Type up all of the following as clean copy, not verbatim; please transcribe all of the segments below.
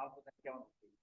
आप बताएं क्या होना चाहिए।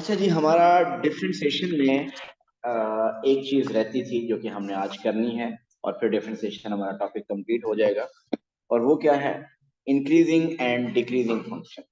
अच्छा जी, हमारा डिफरेंशिएशन में एक चीज रहती थी जो कि हमने आज करनी है। और फिर डिफरेंशिएशन हमारा टॉपिक कंप्लीट हो जाएगा। और वो क्या है? Increasing and decreasing function.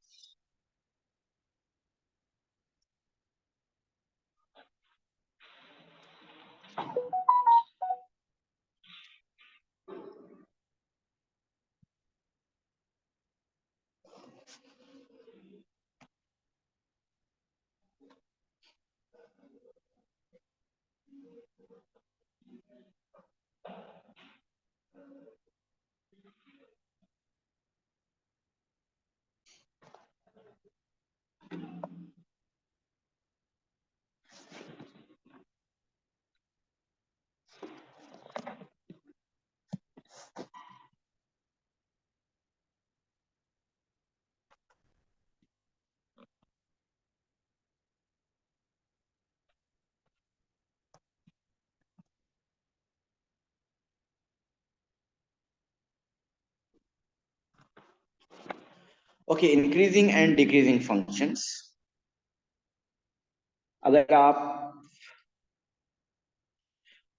Okay, increasing and decreasing functions. अगर आप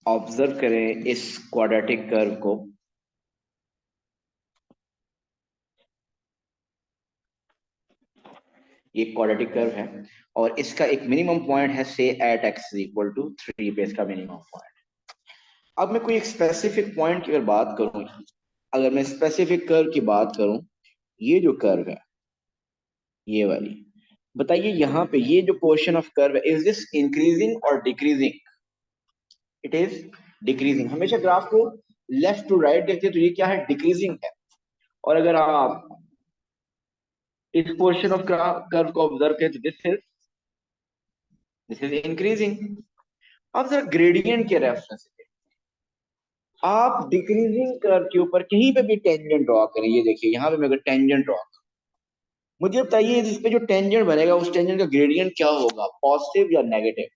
ऑब्जर्व करें इस क्वाड्रेटिक कर्व को, ये क्वाड्रेटिक कर्व है और इसका एक मिनिमम पॉइंट है से एट एक्स इक्वल टू 3 पे इसका मिनिमम पॉइंट। अब मैं कोई एक स्पेसिफिक पॉइंट की अगर बात करूं, अगर मैं स्पेसिफिक कर्व की बात करूं, ये जो कर्व है, ये वाली, बताइए यहाँ पे ये जो पोर्शन ऑफ कर्व है, इज दिस इंक्रीजिंग और डिक्रीजिंग? It is decreasing. हमेशा ग्राफ को लेफ्ट टू राइट देखते हैं तो ये क्या है? डिक्रीजिंग है। और अगर आप इस पोर्शन ऑफ कर्व को ऑब्जर्व करें तो दिस इज इंक्रीजिंग। अब जरा ग्रेडियंट के रेफरेंस से आप डिक्रीजिंग कर्व के ऊपर कहीं पे भी टेंजेंट ड्रॉ करें। ये देखिए यहाँ पे मैं अगर टेंजेंट ड्रॉ, मुझे बताइए इस पे जो टेंजेंट बनेगा उस टेंजेंट का ग्रेडियंट क्या होगा, पॉजिटिव या नेगेटिव?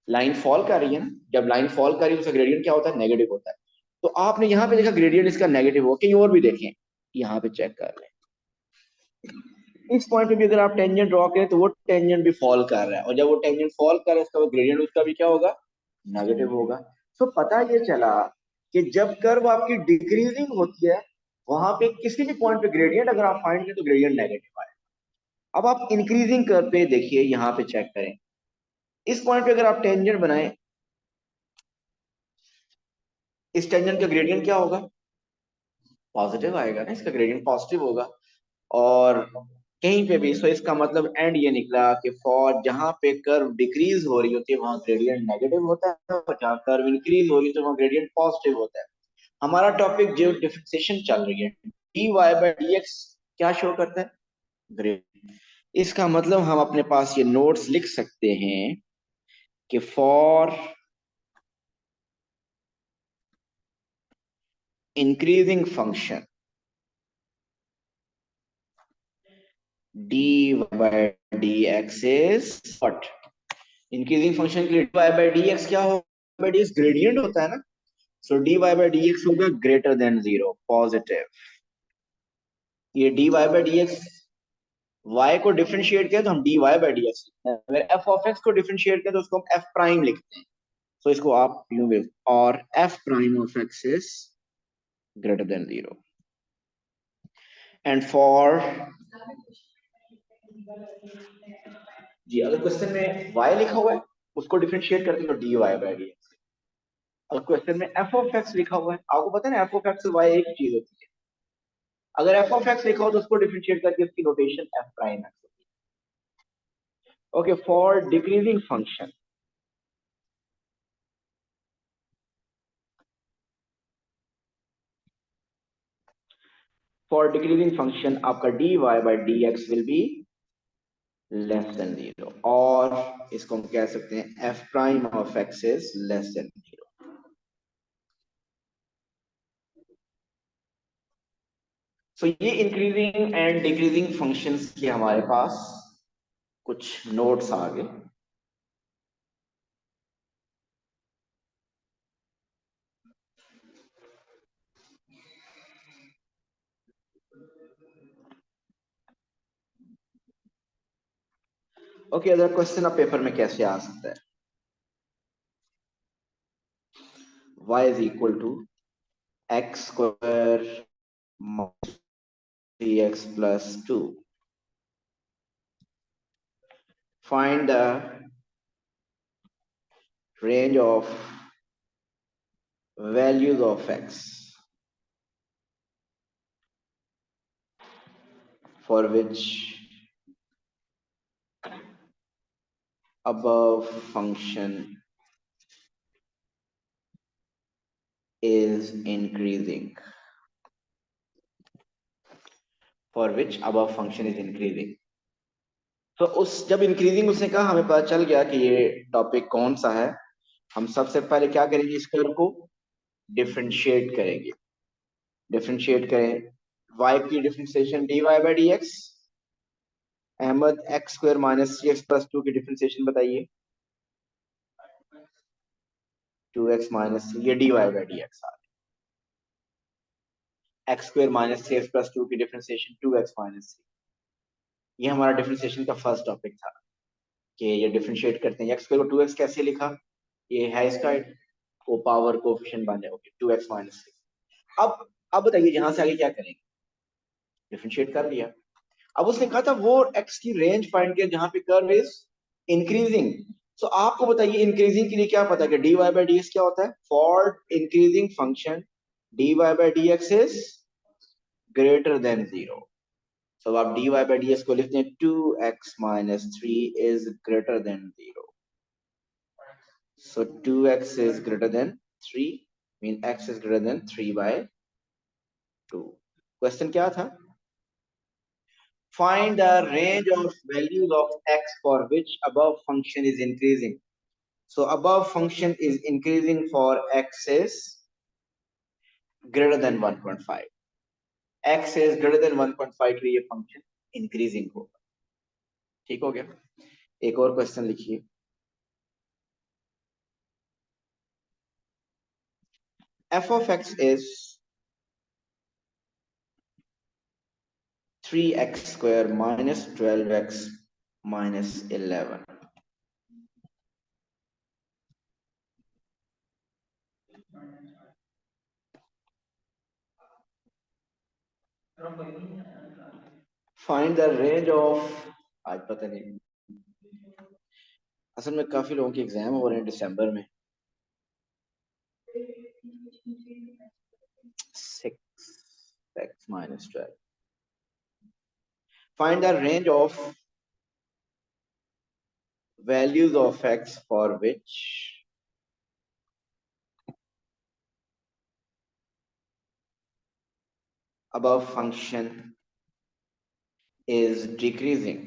लाइन फॉल कर रही है ना, जब लाइन फॉल कर रही है उसका ग्रेडियंट क्या होता है? नेगेटिव होता है। तो आपने यहाँ पे देखा ग्रेडियंट इसका नेगेटिव हो, कहीं और भी देखें, यहाँ पे चेक कर लें, इस पॉइंट पे भी अगर आप टेंजेंट ड्रॉ करें तो वो टेंजेंट भी फॉल कर रहा है, और जब वो टेंजेंट फॉल कर रहा है इसका ग्रेडियंट उसका भी क्या होगा? नेगेटिव होगा। तो पता ये चला कि जब कर्व आपकी डिक्रीजिंग होती है, वहां पे किसी भी पॉइंट पे ग्रेडियंट अगर आप फाइंड करें तो ग्रेडियंट नेगेटिव आए। अब आप इंक्रीजिंग कर्व पे देखिए, यहाँ पे चेक करें, इस पॉइंट पे अगर आप टेंजेंट बनाएं, इस टेंजेंट का ग्रेडियंट क्या होगा? पॉजिटिव आएगा ना, इसका ग्रेडियंट पॉजिटिव होगा। और कहीं पे भी, सो इसका मतलब एंड ये निकला कि फॉर जहां पे कर्व डिक्रीज हो रही होती है वहां ग्रेडियंट नेगेटिव होता है, और जहां कर्व इंक्रीज हो रही है तो वहां ग्रेडियंट पॉजिटिव होता है। हमारा टॉपिक जो डिफरेंशिएशन चल रही है, D Y by D X क्या शो करता है? ग्रेडियंट। इसका मतलब हम अपने पास ये नोट्स लिख सकते हैं कि for increasing function dy by dx is what? Increasing function के लिए dy by dx क्या होगा? by dx ग्रेडियंट होता है ना, सो dy by dx होगा ग्रेटर देन जीरो, पॉजिटिव। ये dy by dx y को डिफरेंशिएट किया तो हम dy by dx लिखते हैं, अगर f of x को डिफरेंशिएट किया तो उसको हम f प्राइम लिखते हैं। तो इसको आप यूं भी, और f prime of x is greater than zero. And for, जी अगर क्वेश्चन में y लिखा हुआ है उसको डिफरेंशिएट करते हैं तो dy by dx। और क्वेश्चन में एफ ऑफ एक्स लिखा हुआ है, आपको पता है ना एफ ऑफ एक्स वाई एक ही चीज होती है। अगर एफ ऑफ एक्स लिखा हो तो उसको डिफरेंशिएट करके उसकी नोटेशन एफ प्राइम एक्स होती है। Okay, for decreasing function, for decreasing function आपका d Y by D x will be less than zero, और इसको हम कह सकते हैं f prime of x is less than zero. So ये इंक्रीजिंग एंड डिक्रीजिंग फंक्शंस के हमारे पास कुछ नोट्स आ गए। ओके, अदर क्वेश्चन अब पेपर में कैसे आ सकता है? y is equal to x square minus 3x plus 2. Find the range of values of x for which above function is increasing. For which above function is increasing. तो उस जब increasing उसने कहा, हमें पता चल गया कि ये टॉपिक कौन सा है। हम सबसे पहले क्या करेंगे, इस कर्व को डिफरेंशिएट करेंगे। डिफरेंशिएट करें, y की differentiation dy by D X. Ahmad, X square minus 3x plus 2 की डिफरेंशिएशन बताइए। 2x माइनस, ये dy बाई डी एक्स आ रहा है। X square minus 3x plus 2 की डिफरेंशिएशन 2x माइनस 3। ये हमारा डिफरेंशिएशन का फर्स्ट टॉपिक था कि ये डिफरेंशिएट करते हैं। एक्स स्क्वायर को 2x कैसे लिखा, ये है इसका को पावर कोएफिशिएंट बन जाएगा 2x माइनस 3। अब बताइए यहां से आगे क्या करेंगे, डिफरेंशिएट कर लिया। अब उसने कहा था वो x की रेंज फाइंड किया जहां पे कर्व इज इंक्रीजिंग। सो आपको बताइए इंक्रीजिंग के लिए क्या पता कि dy बाई डी एक्स क्या होता है, for increasing function dy by D x is greater than 0। सो आप dy बाई डी एक्स को लिखते हैं 2x minus 3 is greater than 0। So 2x is greater than 3 mean x is greater than 3 by 2। Question क्या था, find the range of values of x for which above function is increasing। so above function is increasing for x is greater than 1.5। x is greater than 1.5 के लिए function increasing होगा। ठीक हो गया। एक और क्वेश्चन लिखिए, f of x is 3x square minus 12x minus 11। Find the range of, आज पता नहीं, असल में काफी लोगों के एग्जाम हो रहे हैं दिसंबर में। 6x minus 12। Find the range of values of x for which above function is decreasing।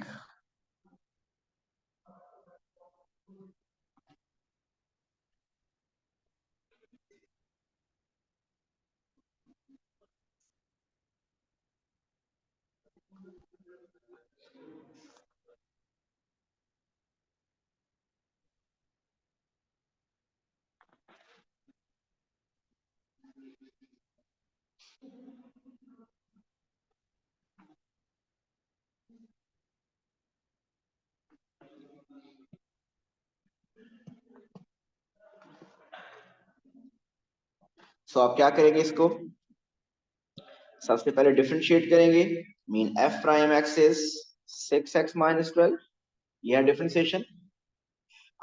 सो आप क्या करेंगे, इसको सबसे पहले डिफरेंशिएट करेंगे। Mean f prime x is 6x minus 12, यह डिफरेंशिएशन।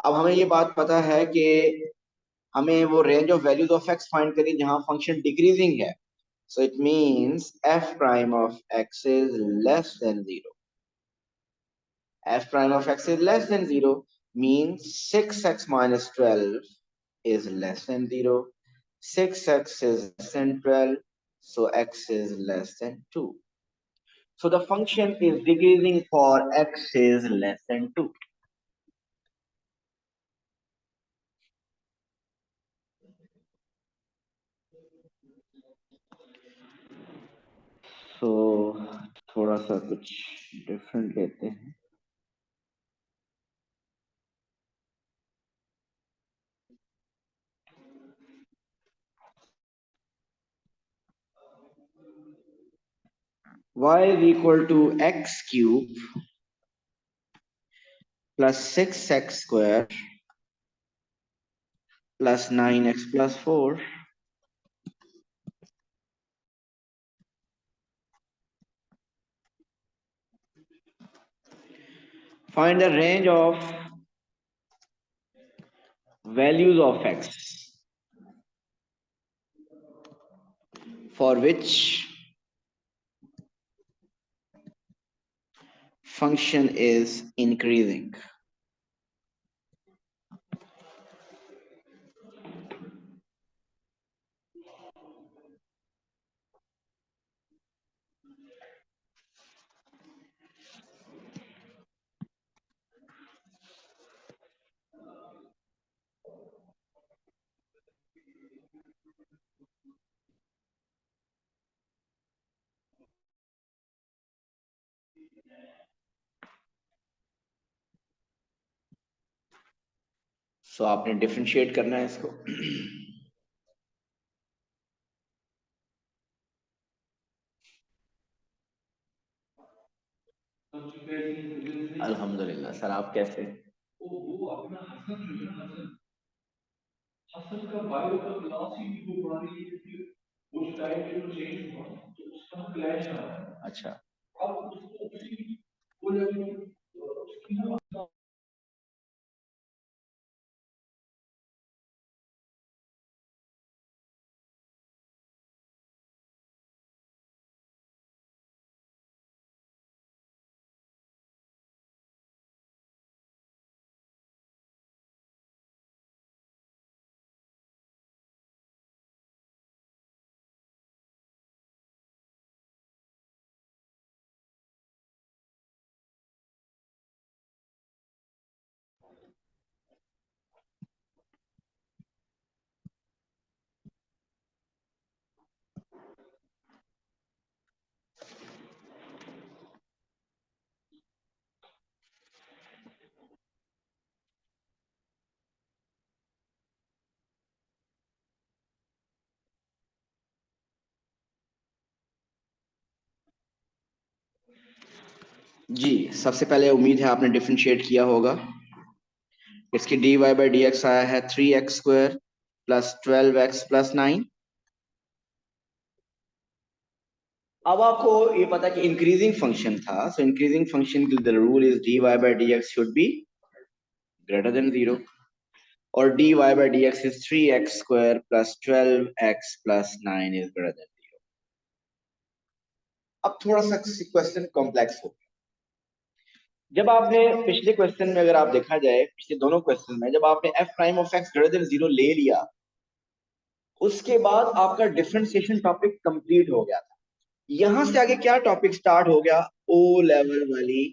अब हमें ये बात पता है कि हमें वो range of values of x find करिए जहां फंक्शन डिक्रीजिंग है। So it means f prime of x is less than 0। f prime of x is less than 0 means 6x minus 12 is less than 0। 6x is less than 12, so x is less than 2। So the function is decreasing for x is less than 2। So थोड़ा सा कुछ different लेते हैं। y is equal to x cube plus 6x square plus 9x plus 4. Find the range of values of x for which function is increasing. सो आपने differentiate करना है इसको. अल्हम्दुलिल्लाह सर, आप कैसे? वो अपना हसन का बायो का क्लास ही वो बना रही है, उस टाइम पे जो चेंज हुआ तो उसका क्लैश आ रहा है. अच्छा, अब उसको उसी वो उसकी ना. जी, सबसे पहले उम्मीद है आपने डिफरेंशिएट किया होगा. इसकी dy बाई डी एक्स आया है 3x square plus 12x plus 9. अब आपको ये पता कि इंक्रीजिंग फंक्शन था, सो increasing function the rule is dy by D x should be greater than 0, और dy by D x is 3x square plus 12x plus 9 is greater than 0. अब थोड़ा सा क्वेश्चन कॉम्प्लेक्स हो. जब आपने पिछले क्वेश्चन में, अगर आप देखा जाए पिछले दोनों क्वेश्चन में, जब आपने f prime of x greater than 0 ले लिया, उसके बाद आपका डिफरेंशिएशन टॉपिक कंप्लीट हो गया था. यहां से आगे क्या टॉपिक स्टार्ट हो गया? ओ लेवल वाली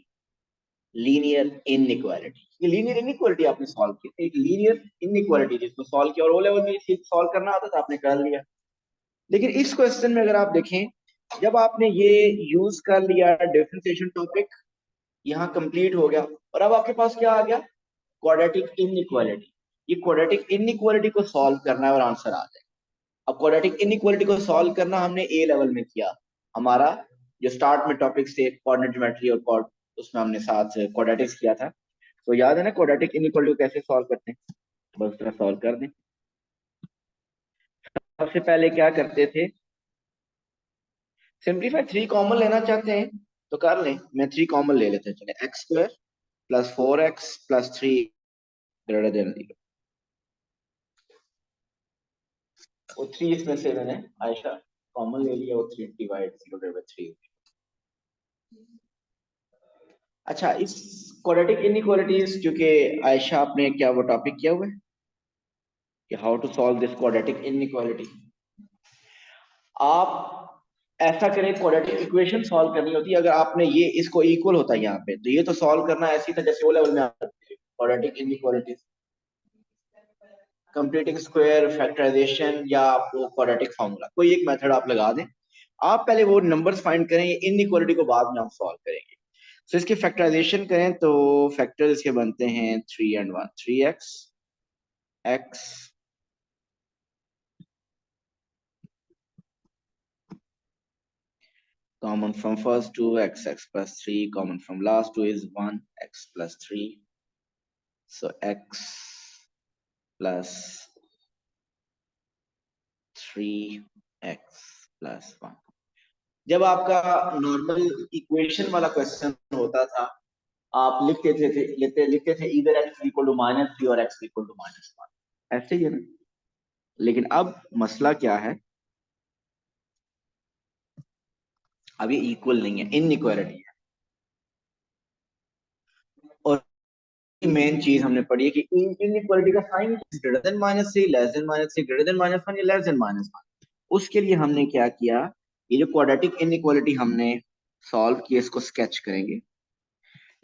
लीनियर इनइक्वालिटी. ये लीनियर इनइक्वालिटी आपने सॉल्व की थी, एक लीनियर इनइक्वालिटी जिसको सॉल्व किया, और ओ लेवल में सॉल्व करना आता था, आपने कर लिया. लेकिन इस क्वेश्चन में अगर आप देखें, जब आपने ये यूज कर लिया डिफरेंशिएशन टॉपिक, यहाँ कंप्लीट हो गया, और अब आपके पास क्या आ गया? Quadratic inequality. ये क्वाड्रेटिक इनइक्वालिटी को सॉल्व करना है और आंसर आ जाए. अब क्वाड्रेटिक इनइक्वालिटी को सॉल्व करना हमने ए लेवल में किया. हमारा जो स्टार्ट में टॉपिक थे कोऑर्डिनेट ज्योमेट्री और कॉर्ड, उसमें हमने साथ क्वाड्रेटिक्स किया था. तो याद है ना क्वाड्रेटिक इनइक्वालिटी को कैसे सॉल्व करते हैं? बस तरह सॉल्व कर दें. सबसे पहले क्या करते थे? सिंप्लीफाई. 3 कॉमन लेना चाहते हैं तो कर लें. मैं 3 कॉमन ले लेते हैं. चले, x square plus 4x plus 3 greater than 0. वो 3 इसमें से मैंने आयशा कॉमन ले लिया, वो 3 डिवाइड 0 बाई 3. अच्छा, इस क्वाड्रेटिक इनइक्वालिटीज, क्योंकि आयशा आपने क्या वो टॉपिक किया हुआ है कि how to solve this quadratic inequality. आप ऐसा करें, क्वाड्रेटिक इक्वेशन सॉल्व करनी होती है. अगर आपने ये इसको इक्वल होता है यहाँ पे, तो ये तो सॉल्व करना ऐसी था जैसे ओ लेवल में quadratic inequalities, completing square, factorization, या आपको क्वाड्रेटिक फार्मूला, कोई एक मेथड आप लगा दें. आप पहले वो नंबर्स फाइंड करें, ये इनइक्वालिटी को बाद में हम सॉल्व करेंगे. सो इसकी फैक्टराइजेशन करें तो फैक्टर्स इसके बनते हैं 3 and 1, 3x x common from first two, x plus 3 common from last two is 1 x plus 3. So x plus 3x+1। जब आपका नॉर्मल इक्वेशन वाला क्वेश्चन होता था, आप लिखते थे इधर x इक्वल टू -3 और x इक्वल टू -1, ऐसे ही है ना। लेकिन अब मसला क्या है, अब ये इक्वल नहीं है, इनइक्वालिटी है। और मेन चीज हमने पढ़ी है कि इनइक्वालिटी का sign greater than -3, less than -3, greater than -1 या लेस देन -1। उसके लिए हमने क्या किया, ये जो क्वाड्रेटिक इनइक्वालिटी हमने सॉल्व की, इसको स्केच करेंगे।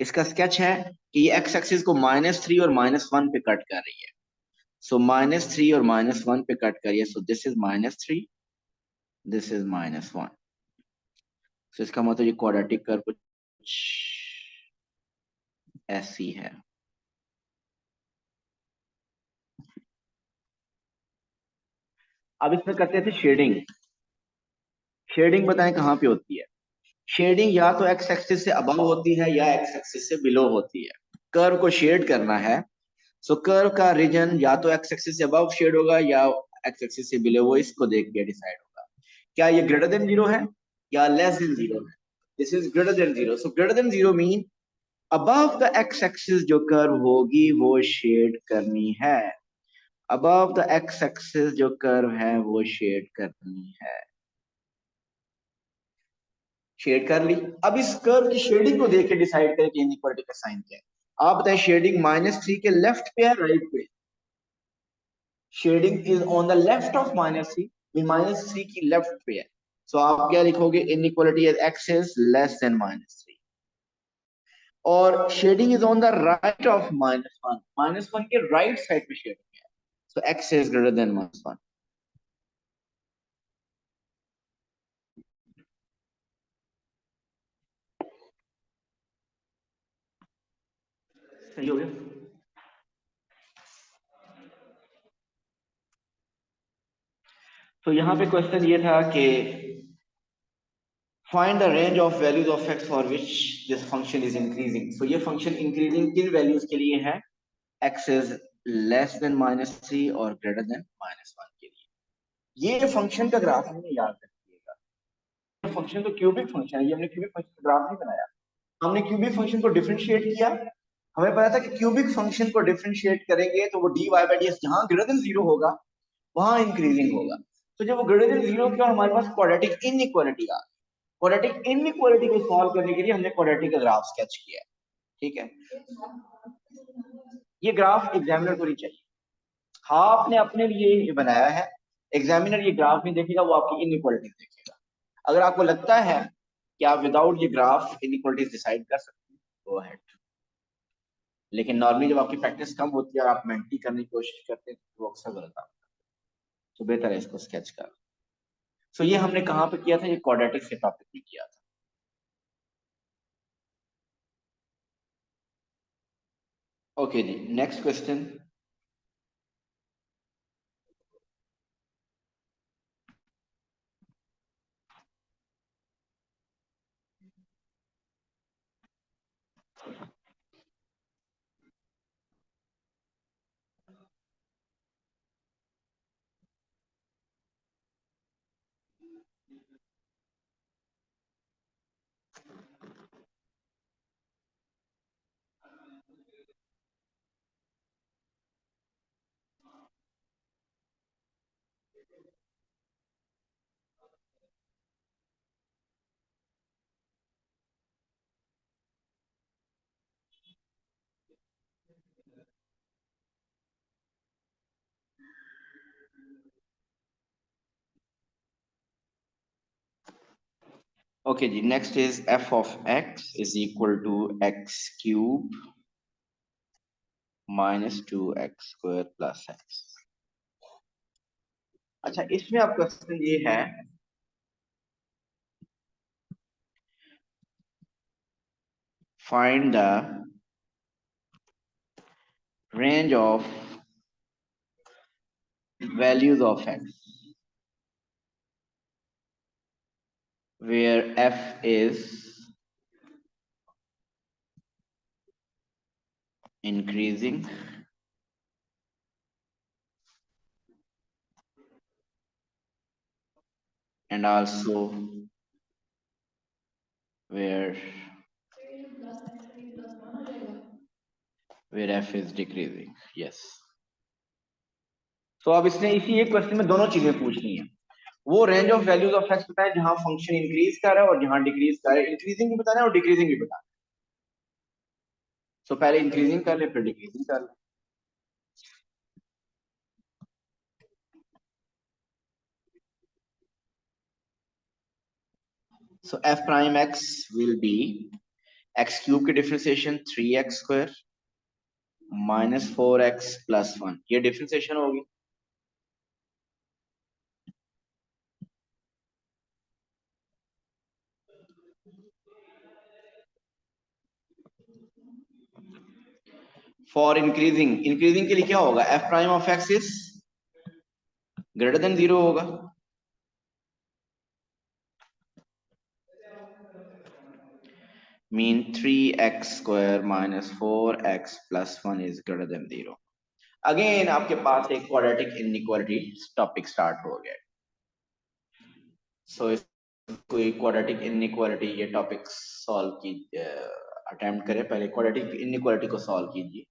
इसका स्केच है कि ये एक्स एक्सिस को -3 और -1 पे कट कर रही है। सो -3 और -1 पे कट करिए, so this is -3, this is -1। सो इसका मतलब ये क्वाड्रेटिक कर्व कुछ ऐसी है। अब इसमें करते थे शेडिंग। शेडिंग बताएं कहाँ पे होती है। शेडिंग या तो एक्स एक्सिस से अबव होती है या एक्स एक्सिस से बिलो होती है। कर्व को शेड करना है, सो कर्व का रीजन या तो एक्स एक्सिस से अबव शेड होगा या एक्स एक्सिस से बिलो, वो इसको देख के डिसाइड होगा। क्या ये ग्रेटर देन 0 है या लेस देन 0 है। This is greater than 0, so greater than 0 mean above the X axis जो कर्व होगी वो शेड करनी है। अबव द एक्स एक्सिस जो कर्व है वो शेड करनी है। शेड कर ली। अब इस कर्व की शेडिंग को देख के डिसाइड करें कि इनइक्वालिटी का साइन क्या है। आप बताएं शेडिंग -3 के लेफ्ट पे है राइट पे। Shading is on the left of -3, -3 की लेफ्ट पे है। सो आप क्या लिखोगे, inequality as x is less than -3। और shading is on the right of -1, -1 के राइट साइड पे शेडिंग है। So x is greater than -1। सही हो गया। तो यहाँ पे क्वेश्चन ये था कि find the range of values of x for which this function is increasing। so ये function increasing किन values के लिए है, x is less than -3 और greater than -1 के लिए। ये function का ग्राफ हमने याद रखिएगा। फंक्शन तो क्यूबिक फंक्शन है, ये हमने क्यूबिक फंक्शन का ग्राफ नहीं बनाया। हमने क्यूबिक फंक्शन को डिफरेंशिएट किया। हमें पता था कि क्यूबिक फंक्शन को डिफरेंशिएट करेंगे तो वो dy बाई डी जहां ग्रेटर देन 0 होगा वहां इंक्रीजिंग होगा। तो जब वो ग्रेटर देन 0 किया, हमारे पास क्वाड्रेटिक इनइक्वालिटी आ गई। क्वाड्रेटिक इनइक्वालिटी को सॉल्व करने के लिए हमने क्वाड्रेटिक का ग्राफ स्केच किया। ठीक है, ये ग्राफ एग्जामिनर को नहीं चाहिए। हाँ, आपने अपने लिए ये बनाया है। एग्जामिनर ये ग्राफ नहीं देखेगा, वो आपकी इनइक्वालिटी देखेगा। अगर आपको लगता है कि आप विदाउट ये ग्राफ इनइक्वालिटीज डिसाइड कर सकते हैं, गो अहेड। लेकिन नॉर्मली जब आपकी प्रैक्टिस कम होती है और आप मेंटली करने की कोशिश करते हैं तो वो अक्सर गलत आता है। तो बेहतर है इसको स्केच कर। सो ये हमने कहाँ पे किया था, ये क्वाड्रेटिक के टॉपिक में किया था। ओके जी, नेक्स्ट क्वेश्चन। ओके जी, next is f of x is equal to x cube minus 2x square plus x। अच्छा, इसमें आप क्वेश्चन ये है, find the range of values of x where f is increasing and also where f is decreasing. Yes. तो अब इसने इसी एक क्वेश्चन में दोनों चीजें पूछनी है। वो range of values of x बताए जहां फंक्शन इंक्रीज कर रहा है और जहां डिक्रीज कर रहा है। इंक्रीजिंग भी बताना है और डिक्रीजिंग भी बताना है। सो पहले इंक्रीजिंग कर ले फिर डिक्रीजिंग कर ले। So f prime x will be x cube की differentiation 3x² minus 4x plus 1, ये डिफरेंशिएशन होगी। फॉर इंक्रीजिंग, इंक्रीजिंग के लिए क्या होगा, F prime of x is greater than 0 होगा। Mean 3x² minus 4x plus 1 is greater than 0। Again आपके पास एक क्वाड्रेटिक इनइक्वालिटी टॉपिक स्टार्ट हो गया। सो कोई क्वाड्रेटिक इनइक्वालिटी ये टॉपिक सॉल्व की अटेम्प्ट करें। पहले क्वाड्रेटिक इनइक्वालिटी को सॉल्व कीजिए।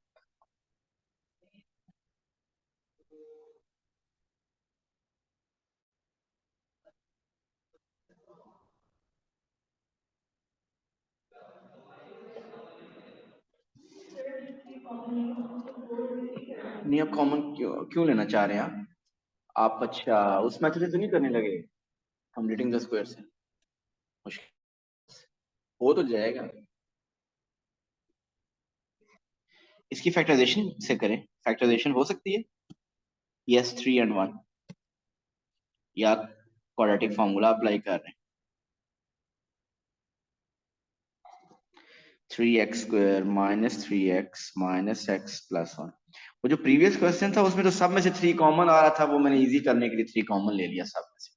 नहीं आप कॉमन क्यों लेना चाह रहे हैं आप? अच्छा उस मेथड से तो नहीं करने लगे कंप्लीटिंग द स्क्वायर से? मुश्किल हो तो जाएगा। इसकी फैक्टराइजेशन से करें, फैक्टराइजेशन हो सकती है। यस 3 and 1 या क्वाड्रेटिक फार्मूला अप्लाई कर रहे हैं। 3x² minus 3x minus x plus 1। वो जो प्रीवियस क्वेश्चन था उसमें तो सब में से 3 कॉमन आ रहा था, वो मैंने इजी करने के लिए 3 कॉमन ले लिया सब में से।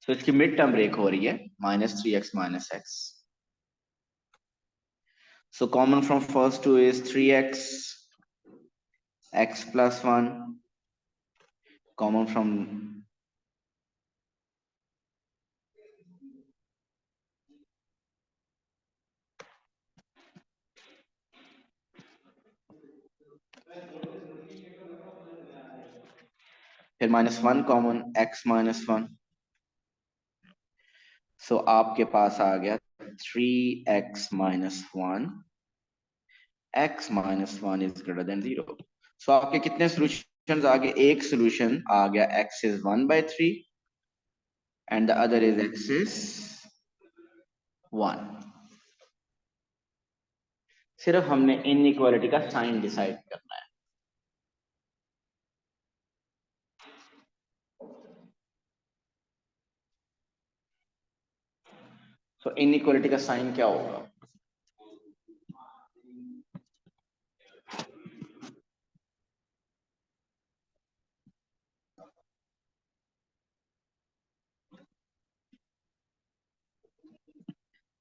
तो इसकी मिड टर्म ब्रेक हो रही है -3x minus x। So common from first two is 3x x plus 1 common from फिर -1 कॉमन x माइनस 1। सो आपके पास आ गया 3x minus 1 x minus 1 is greater than 0। सो आपके कितने सॉल्यूशंस आ गए? एक सॉल्यूशन आ गया x is 1/3 and the other is x is 1। सिर्फ हमने इनइक्वालिटी का साइन डिसाइड करना है। सो इनइक्वालिटी का साइन क्या होगा?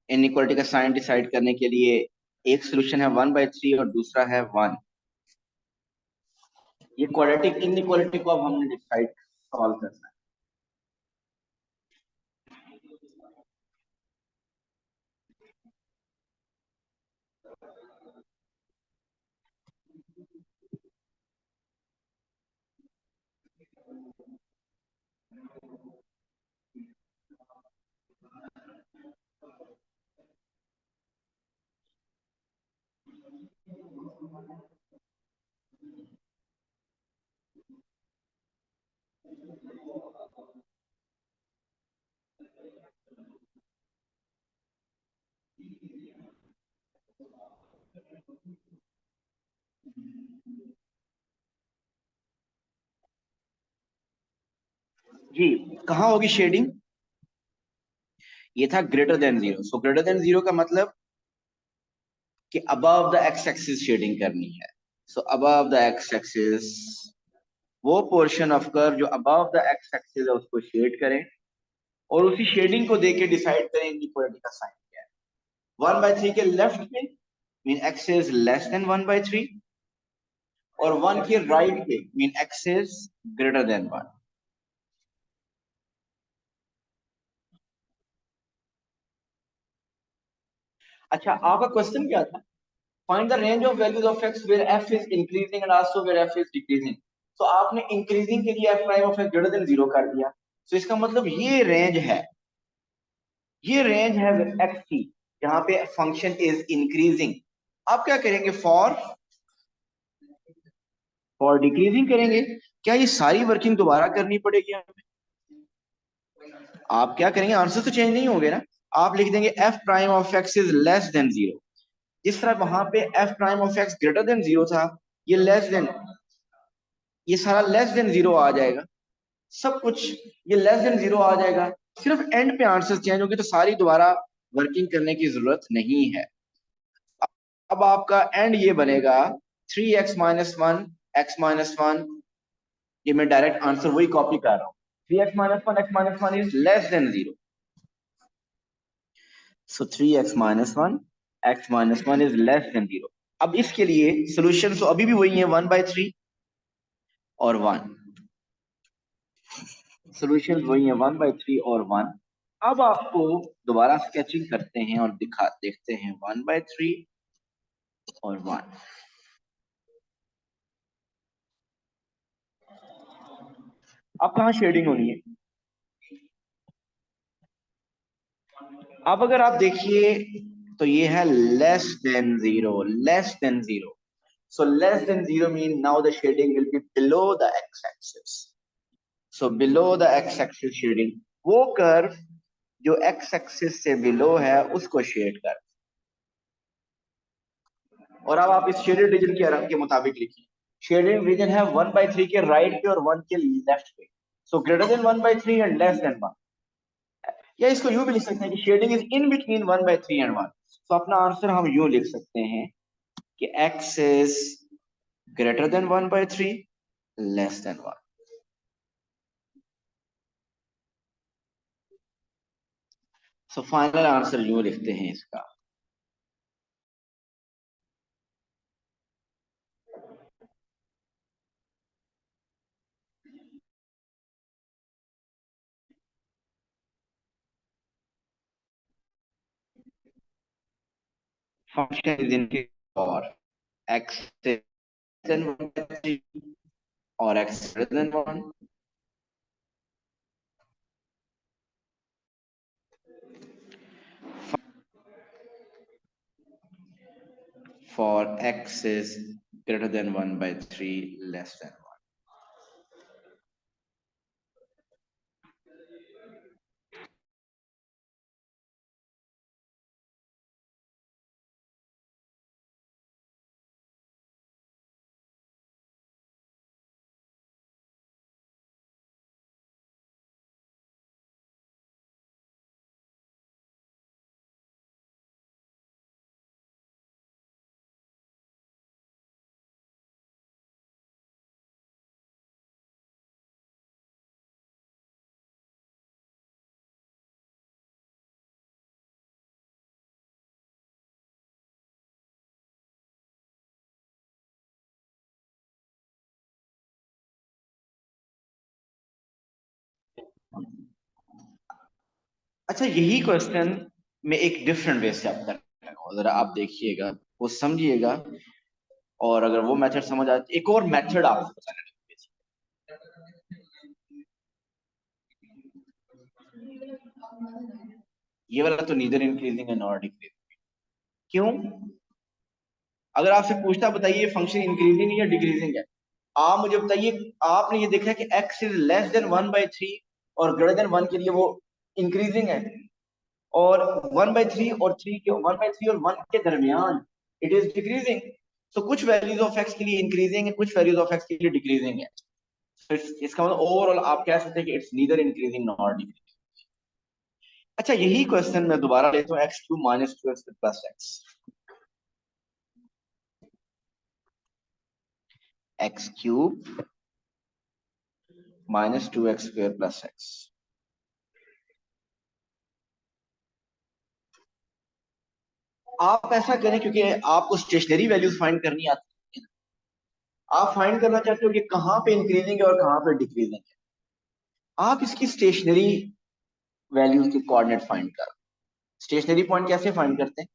इनइक्वालिटी का साइन डिसाइड करने के लिए एक सॉल्यूशन है 1/3 और दूसरा है 1। ये क्वाड्रेटिक इनइक्वालिटी को अब हमने डिसाइड सॉल्व करना है। जी कहाँ होगी शेडिंग? ये था greater than 0। So greater than 0 का मतलब कि above the X axis shading करनी है। So above the X axis वो पोर्शन ऑफ कर्व जो अबव द एक्स एक्सिस है उसको शेड करें और उसी शेडिंग को देके डिसाइड करें इनइक्वालिटी का साइन क्या है। 1/3 के लेफ्ट पे mean X is less than 1/3, और 1 के राइट पे mean X is greater than 1। अच्छा, आपका क्वेश्चन क्या था? Find the range of values of X where F is increasing and also where F is decreasing. तो आपने इंक्रीजिंग के लिए F prime of X greater than 0 कर दिया, तो इसका मतलब ये रेंज है, ये रेंज है एक्स की, जहां पे फंक्शन इज इंक्रीजिंग। आप क्या करेंगे? फॉर डिक्रीजिंग करेंगे। क्या ये सारी वर्किंग दोबारा करनी पड़ेगी हमें? आप क्या करेंगे? आंसर तो चेंज नहीं होंगे ना। आप लिख देंगे F prime of x is less then 0। जिस तरह वहां पे F prime of X greater than 0 था, ये लेस देन, ये सारा लेस देन 0 आ जाएगा, सब कुछ ये लेस देन 0 आ जाएगा। सिर्फ एंड पे आंसर चेंज होंगे, तो सारी दोबारा वर्किंग करने की जरूरत नहीं है। अब आपका एंड ये बनेगा 3x-1 x-1, ये मैं डायरेक्ट आंसर वही कॉपी कर रहा हूँ। 3x-1 x-1 is less then 0, so 3x-1 x-1 is less then 0। अब इसके लिए सोल्यूशन तो अभी भी वही है, 1/3 और 1। सोल्यूशन वही है, 1/3 और 1। अब आपको दोबारा स्केचिंग करते हैं और देखते हैं 1/3 और 1। अब कहाँ शेडिंग होनी है? अब अगर आप देखिए तो ये है less than 0, less than 0। So less than 0 mean now the shading will be below the x-axis. So below the x-axis shading, वो कर्व जो x-axis से below है उसको शेड कर। और अब आप इस शेडेड रीजन के मुताबिक लिखिए। शेडेड रीजन है 1/3 के राइट पे और 1 के लेफ्ट पे। So greater than 1/3 and less than 1। या इसको यूं भी लिख सकते हैं कि shading is in between 1/3 and 1। तो अपना आंसर हम यूं लिख सकते हैं कि x is greater than 1/3, less than 1। So final answer यूं लिखते हैं इसका। फंक्शन इज इन और x is than 1/3 or x greater than 1 for x is greater than 1/3, less than 1। अच्छा, यही क्वेश्चन में एक डिफरेंट वे से आप कर, जरा आप देखिएगा, वो समझिएगा, और अगर वो मेथड समझ आए तो एक और मेथड आपको बताना है। ये वाला तो नीदर इंक्रीजिंग है नॉट डिक्रीजिंग। क्यों? अगर आपसे पूछता बताइए फंक्शन इंक्रीजिंग है या डिक्रीजिंग है, आप मुझे बताइए। आपने ये देखा कि x इज लेस देन 1/3 और ग्रेटर देन 1 के लिए वो इंक्रीजिंग है, और 1/3 और 3 के 1/3 और 1 के दरमियान इट इज डिक्रीजिंग। तो कुछ वैल्यूज ऑफ x के लिए इंक्रीजिंग है, कुछ वैल्यूज ऑफ x के लिए डिक्रीजिंग है। तो इसका मतलब ओवरऑल आप कह सकते हैं कि it's neither increasing not decreasing. अच्छा, यही क्वेश्चन मैं दोबारा लेता हूँ, x³ minus 2x plus x³ minus 2x² plus x। आप ऐसा करें, क्योंकि आपको स्टेशनरी वैल्यूज फाइंड करनी आती है, आप फाइंड करना चाहते हो कि कहाँ पे इंक्रीजिंग है और कहाँ पे डिक्रीजिंग है, आप इसकी स्टेशनरी वैल्यूज की कोऑर्डिनेट फाइंड करो। स्टेशनरी पॉइंट कैसे फाइंड करते हैं?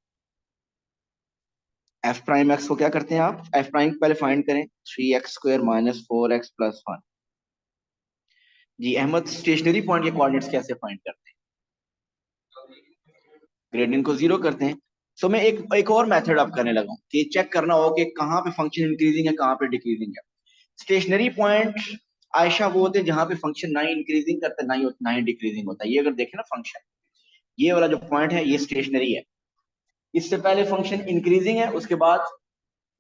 एफ प्राइम एक्स को क्या करते हैं आप? एफ प्राइम पहले फाइंड करें, 3x² - 4x+1। जी अहमद, स्टेशनरी पॉइंट के कोऑर्डिनेट्स कैसे फाइंड करते हैं? ग्रेडियंट को जीरो करते हैं। सो मैं एक और मेथड अब करने लगा हूं कि चेक करना हो कि कहाँ पे फंक्शन इंक्रीजिंग है, कहाँ पे डिक्रीजिंग है। स्टेशनरी पॉइंट आयशा वो होते हैं जहां पे फंक्शन ना ही इंक्रीजिंग करता है ना ही डिक्रीजिंग होता है। ये अगर देखें ना फंक्शन, ये वाला जो पॉइंट है ये स्टेशनरी है, इससे पहले फंक्शन इंक्रीजिंग है, उसके बाद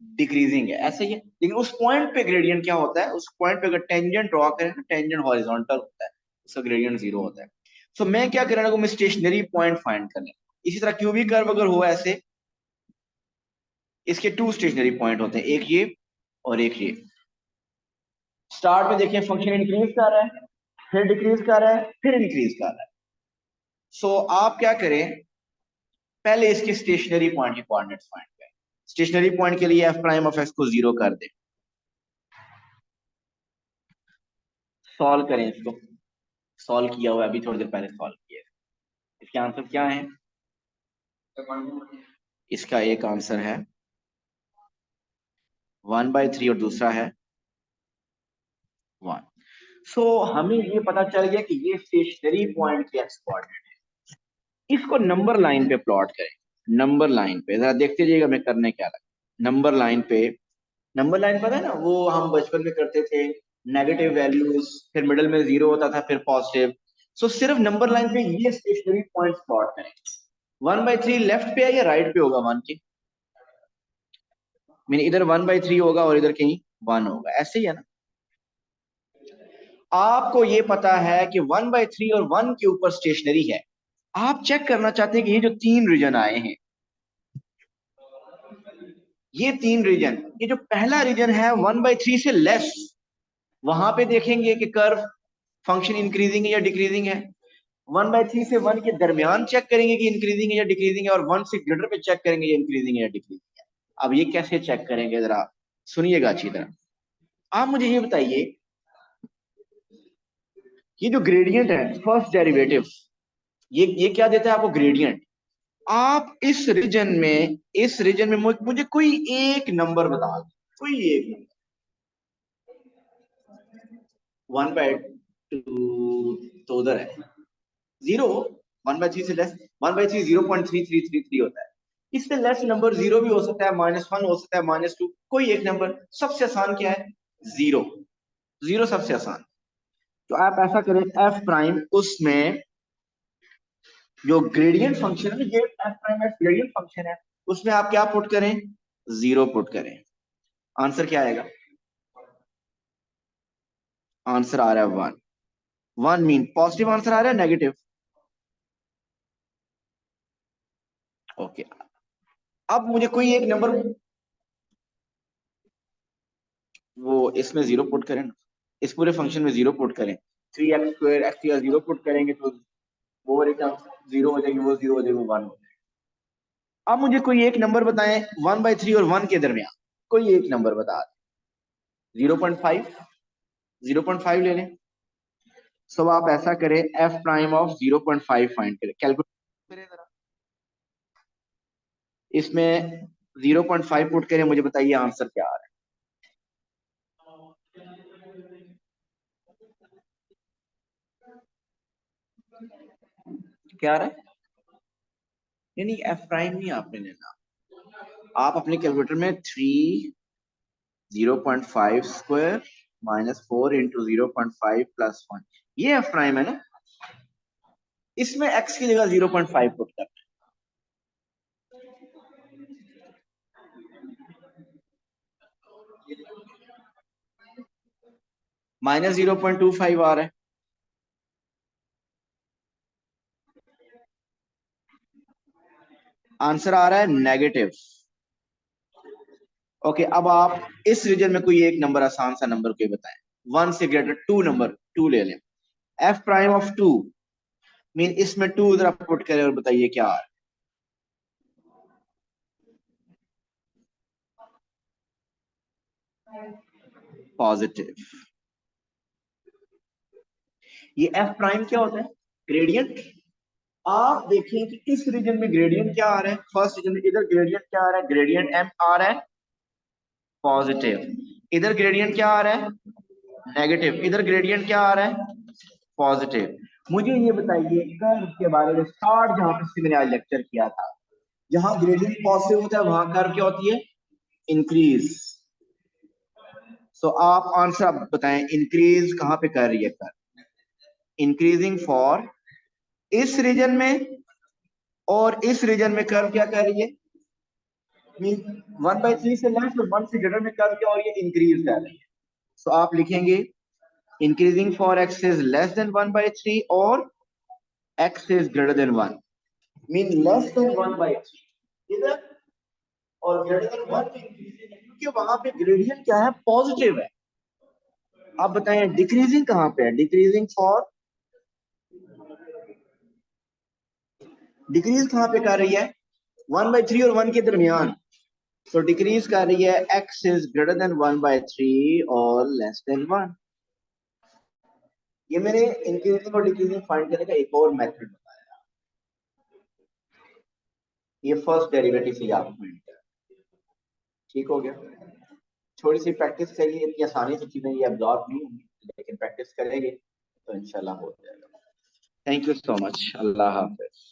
डिक्रीजिंग है, ऐसे ही है। लेकिन उस पॉइंट पे ग्रेडियंट क्या होता है? उस पॉइंट पे अगर टेंजेंट ड्रॉ करें ना, टेंजेंट हॉरिजॉन्टल होता है, उसका ग्रेडियंट जीरो होता है। सो मैं क्या करने लगूं, मैं स्टेशनरी पॉइंट फाइंड करने। इसी तरह क्यूबिक कर्व अगर हुआ ऐसे, इसके टू स्टेशनरी पॉइंट होते हैं, एक ये और एक ये। स्टार्ट में देखिए फंक्शन इंक्रीज कर रहा है, फिर डिक्रीज कर रहा है, फिर इंक्रीज कर रहा है। सो आप क्या करें, पहले इसके स्टेशनरी पॉइंट के कोऑर्डिनेट्स फाइंड करें। स्टेशनरी पॉइंट के लिए एफ प्राइम ऑफ एक्स को जीरो कर दें। सॉल्व करें इसको, सॉल्व किया हुआ है, अभी थोड़ी देर पहले सॉल्व किया है। इसके आंसर क्या है? इसका एक आंसर है 1/3 और दूसरा है 1। सो हमें ये पता चल गया कि ये स्टेशनरी पॉइंट के एक्स कोऑर्डिनेट है। इसको नंबर लाइन पे प्लॉट करें। नंबर लाइन पे जरा देखते जाइएगा मैं करने क्या लगा। नंबर लाइन पे, नंबर लाइन पता है ना, वो हम बचपन में करते थे, नेगेटिव वैल्यूज, फिर मिडिल में जीरो होता था, फिर पॉजिटिव। सो सिर्फ नंबर लाइन पे ये स्टेशनरी पॉइंट प्लॉट करें। 1/3 लेफ्ट पे है या राइट पे होगा 1 के? मीन इधर 1/3 होगा और इधर कहीं 1 होगा, ऐसे ही है ना। आपको ये पता है कि 1/3 और 1 के ऊपर स्टेशनरी है। आप चेक करना चाहते हैं कि ये जो तीन रीजन आए हैं, ये तीन रीजन, ये जो पहला रीजन है 1/3 से लेस, वहां पे देखेंगे कि कर्व फंक्शन इंक्रीजिंग है या डिक्रीजिंग है। 1/3 से 1 के दरमियान चेक करेंगे कि इंक्रीजिंग है या डिक्रीजिंग है, और 1 से ग्रेटर पे चेक करेंगे ये इंक्रीजिंग है या डिक्रीजिंग है। अब ये कैसे चेक करेंगे, जरा सुनिएगा अच्छी तरह। आप मुझे ये बताइए, ये जो ग्रेडियंट है, फर्स्ट डेरिवेटिव, ये क्या देता है आपको? ग्रेडियंट। आप इस रीजन में मुझे कोई एक नंबर बता दो, कोई एक नंबर। 1/2 तो उधर है, जीरो। 1/3 से लेस, 1/3 0.3333 होता है। इससे लेस नंबर जीरो भी हो सकता है, -1 हो सकता है, -2, कोई एक नंबर। सबसे आसान क्या है? जीरो। जीरो सबसे आसान। तो आप ऐसा करें, एफ प्राइम उसमें जो ग्रेडियंट फंक्शन है, ये F prime F gradient function है, उसमें आप क्या पुट करें? जीरो पुट करें। आंसर क्या आएगा? आंसर आ रहा है 1। 1 मीन पॉजिटिव आंसर आ रहा है, नेगेटिव? ओके। अब मुझे कोई एक नंबर, वो इसमें जीरो पुट करें ना, इस पूरे फंक्शन में जीरो पुट करें। 3x² एक्स की जीरो पुट करेंगे तो वो वाली टर्म जीरो हो जाएगी, वो जीरो हो जाएगी, वो 1 हो जाएगी। अब मुझे कोई एक नंबर बताएं 1/3 और 1 के दरमियान, कोई एक नंबर बता दें। 0.5, 0.5 ले लें। सब आप ऐसा करें, एफ प्राइम ऑफ 0.5 फाइंड करें, कैलकुलेट करें जरा। इसमें 0.5 पुट करें, मुझे बताइए आंसर क्या आ रहा है? क्या आ रहा है? नहीं नहीं, एफ प्राइम नहीं आपने लेना। आप अपने कैलकुलेटर में 0.5² -4 × 0.5 + 1, ये एफ प्राइम है ना। इसमें एक्स की जगह 0.5 पुट कर, -0.25 आ रहा है। आंसर आ रहा है नेगेटिव। ओके, अब आप इस रीजन में कोई एक नंबर, आसान सा नंबर कोई बताएं। 1 से ग्रेटर, 2 नंबर, 2 ले लें। एफ प्राइम ऑफ 2 मीन इसमें 2 जरा पुट करें और बताइए क्या आ रहा है। पॉजिटिव। ये एफ प्राइम क्या होता है? ग्रेडियंट। आप देखें कि इस रीजन में ग्रेडियंट क्या आ रहा है, फर्स्ट रीजन में इधर ग्रेडियंट क्या आ रहा है, ग्रेडियंट एम आ रहा है पॉजिटिव, इधर ग्रेडियंट क्या आ रहा है नेगेटिव, इधर ग्रेडियंट क्या आ रहा है पॉजिटिव। मुझे ये बताइए कर्व के बारे में, स्टार्ट जहां पे से मैंने आज लेक्चर किया था, जहां ग्रेडियंट पॉजिटिव होता है वहां कर्व क्या होती है, इंक्रीज। सो आप आंसर आप बताएं, इंक्रीज कहां पे कर रही है कर्व, इंक्रीजिंग फॉर इस रीजन में, और इस रीजन में कर्व क्या कर रही है, मीन 1/3 से लेस और 1 से ग्रेटर में कर्व क्या हो रही है, इंक्रीज कर रही है। सो आप लिखेंगे increasing for x is less than 1/3 और x is greater than 1, mean less than 1/3 इधर और ग्रेटर देन 1 क्योंकि वहां पे ग्रेडियंट क्या है, पॉजिटिव है। आप बताएं डिक्रीजिंग कहां पे है, डिक्रीजिंग फॉर, डिक्रीज कहां पे कर रही है, 1/3 और 1 के दरमियान। तो डिक्रीज कर रही है एक्स इज ग्रेटर देन 1/3 और लेस देन 1। ये मैंने इंक्रीजिंग और डिक्रीजिंग फाइंड करने का एक और मेथड बताया, ये फर्स्ट डेरिवेटिव से आप फाइंड कर, ठीक हो गया। थोड़ी सी प्रैक्टिस करिए, इतनी आसानी से चीजें ये अब्जॉर्ब नहीं होंगी, लेकिन प्रैक्टिस करेंगे तो इंशाल्लाह हो जाएगा। Thank you so much, Allah Hafiz.